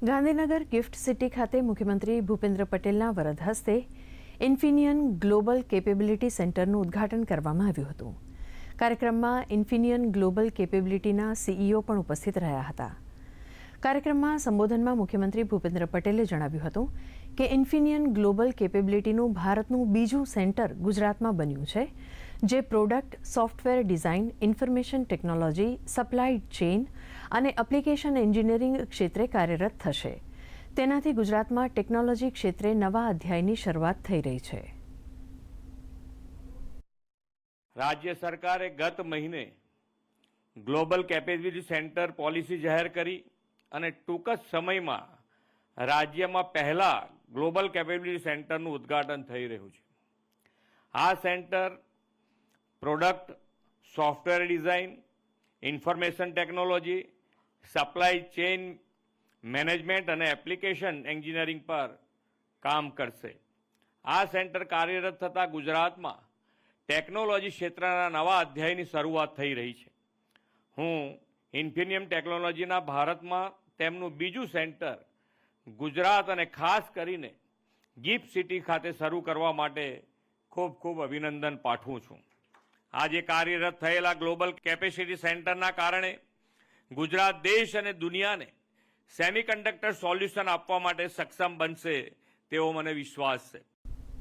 Gandhinagar gift city ખાતે મુખ્યમંત્રી ભૂપેન્દ્ર પટેલના વરદ હસ્તે ઇન્ફિનિયન ગ્લોબલ કેપેબિલિટી સેન્ટરનું ઉદ્ઘાટન કરવામાં આવ્યું હતું. કાર્યક્રમમાં ઇન્ફિનિયન ગ્લોબલ કેપેબિલિટીના સીઈઓ પણ ઉપસ્થિત રહ્યા હતા. કાર્યક્રમમાં સંબોધનમાં મુખ્યમંત્રી ભૂપેન્દ્ર પટેલે જણાવ્યું હતું કે ઇન્ફિનિયન ગ્લોબલ કેપેબિલિટીનું ભારતનું બીજું સેન્ટર ગુજરાતમાં બન્યું છે, જે product, software design, information technology, supply chain અને એપ્લિકેશન એન્જિનિયરિંગ ક્ષેત્રે કાર્યરત થશે. તેનાથી ગુજરાતમાં ટેકનોલોજી ક્ષેત્રે નવા અધ્યાયની શરૂઆત થઈ રહી છે. રાજ્ય સરકારે ગત મહિને ગ્લોબલ કેપેબિલિટી સેન્ટર પોલિસી જાહેર કરી અને ટૂંક જ સમયમાં રાજ્યમાં પહેલા ગ્લોબલ કેપેબિલિટી સેન્ટરનું ઉદ્ઘાટન થઈ રહ્યું છે. આ centre product, software design, information technology, supply chain management અને એપ્લિકેશન એન્જિનિયરિંગ પર કામ કરશે. આ સેન્ટર કાર્યરત થતાં ગુજરાતમાં ટેકનોલોજી ક્ષેત્રના નવા અધ્યાયની શરૂઆત થઈ રહી છે. હું ઇન્ફિનિયમ ટેકનોલોજીના ભારતમાં તેમનું બીજું સેન્ટર ગુજરાત અને ખાસ કરીને ગિફ્ટ સિટી ખાતે શરૂ કરવા માટે ખૂબ ખૂબ અભિનંદન પાઠવું છું. આજે કાર્યરત થયેલા ગ્લોબલ કેપેસિટી સેન્ટરના કારણે ગુજરાત દેશ અને દુનિયાને સેમિકન્ડક્ટર સોલ્યુશન આપવા માટે સક્ષમ બનશે તેવો મને વિશ્વાસ છે.